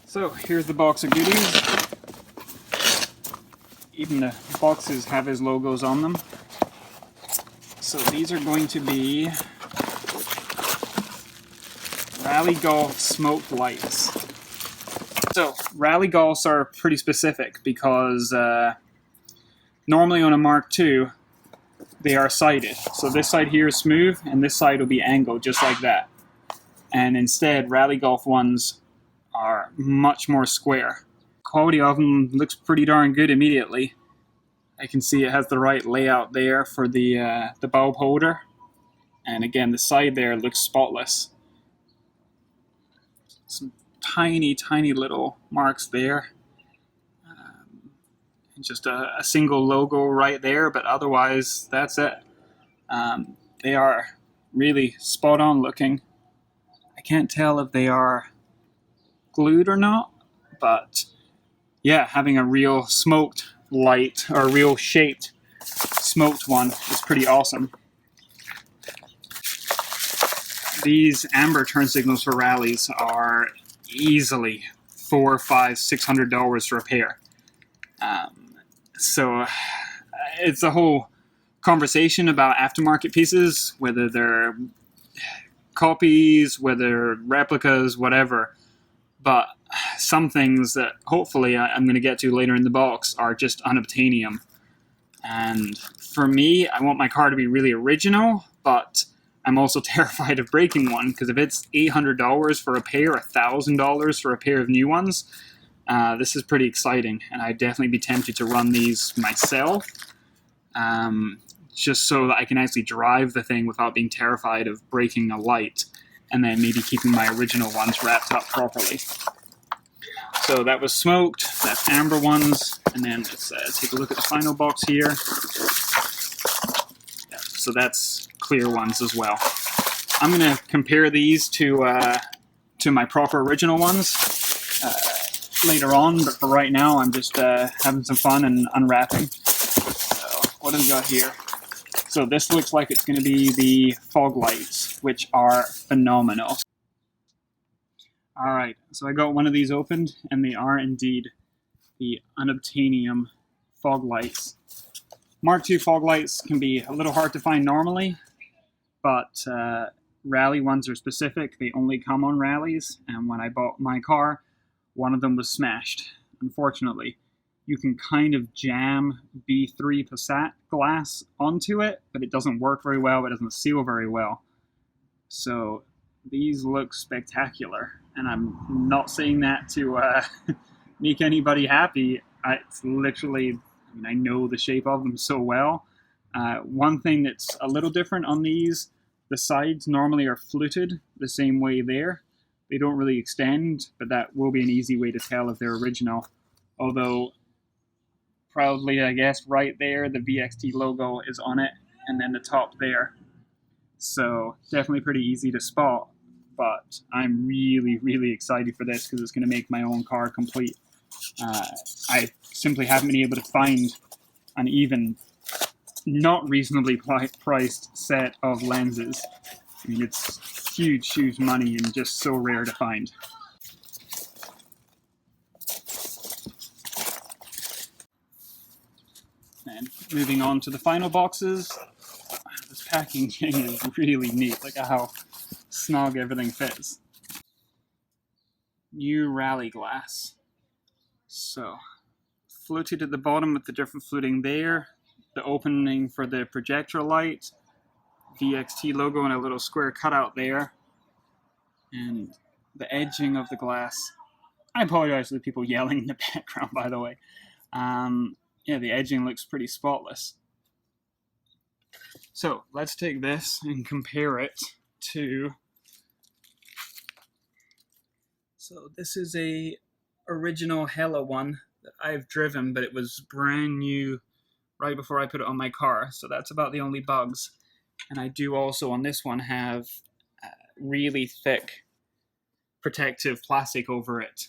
So here's the box of goodies. Even the boxes have his logos on them. So these are going to be Rally Golf smoked lights. So Rally Golfs are pretty specific because normally on a Mark II they are sided. So this side here is smooth and this side will be angled just like that. And instead Rally Golf ones are much more square. Quality of them looks pretty darn good immediately. I can see it has the right layout there for the bulb holder. And again, the side there looks spotless. Some tiny, tiny little marks there. Just a single logo right there, but otherwise that's it. They are really spot on looking. I can't tell if they are glued or not, but yeah, having a real smoked light or a real shaped smoked one is pretty awesome. These amber turn signals for rallies are easily $400, $500, $600 for a pair. So it's a whole conversation about aftermarket pieces, whether they're copies, whether replicas, whatever. But some things that hopefully I'm going to get to later in the box are just unobtainium. And for me, I want my car to be really original, but I'm also terrified of breaking one, because if it's $800 for a pair, $1,000 for a pair of new ones, this is pretty exciting, and I'd definitely be tempted to run these myself, just so that I can actually drive the thing without being terrified of breaking a light, and then maybe keeping my original ones wrapped up properly. So that was smoked, that's amber ones, and then let's take a look at the final box here. Yeah, so that's clear ones as well. I'm going to compare these to my proper original ones later on, but for right now I'm just having some fun and unwrapping. So what have we got here? So this looks like it's going to be the fog lights, which are phenomenal. Alright, so I got one of these opened, and they are indeed the unobtainium fog lights. Mark II fog lights can be a little hard to find normally, but Rally ones are specific. They only come on rallies, and when I bought my car, one of them was smashed, unfortunately. You can kind of jam B3 Passat glass onto it, but it doesn't work very well, it doesn't seal very well. So these look spectacular, and I'm not saying that to make anybody happy. It's literally, I know the shape of them so well. One thing that's a little different on these, the sides normally are fluted the same way there. They don't really extend, but that will be an easy way to tell if they're original. Although, proudly, I guess, right there, the VXT logo is on it, and then the top there. So, definitely pretty easy to spot, but I'm really, really excited for this because it's going to make my own car complete. I simply haven't been able to find an even not reasonably priced set of lenses. I mean, it's huge money and just so rare to find. And moving on to the final boxes, this packaging is really neat. Look at how snug everything fits. New Rally glass. So, fluted at the bottom with the different fluting there, the opening for the projector light, VXT logo and a little square cutout there, and the edging of the glass. I apologize to the people yelling in the background, by the way. Yeah, the edging looks pretty spotless. So let's take this and compare it to... So this is a original Hella one that I've driven, but it was brand new right before I put it on my car, so that's about the only bugs. And I do also on this one have really thick protective plastic over it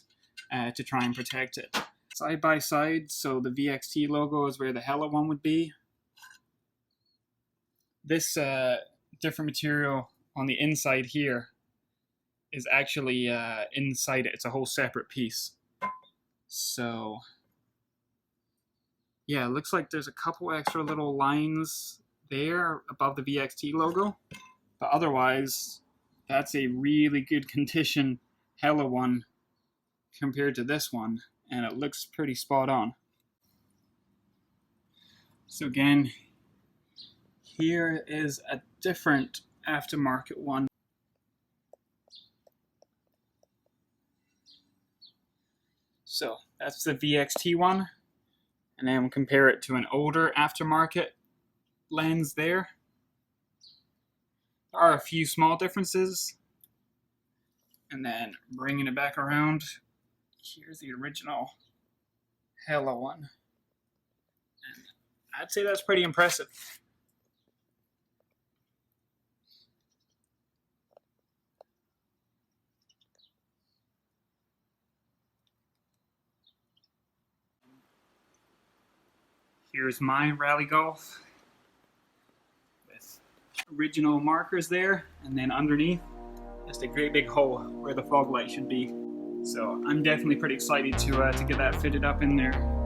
to try and protect it. Side by side, so the VXT logo is where the Hella one would be. This different material on the inside here is actually inside it. It's a whole separate piece. So yeah, it looks like there's a couple extra little lines there above the VXT logo, but otherwise that's a really good condition Hella one compared to this one, and it looks pretty spot on. So again, here is a different aftermarket one. So that's the VXT one, and then we'll compare it to an older aftermarket lens there. There are a few small differences, and then bringing it back around, here's the original Hella one, and I'd say that's pretty impressive. Here's my Rallye Golf with original markers there, and then underneath just a great big hole where the fog light should be. So I'm definitely pretty excited to get that fitted up in there.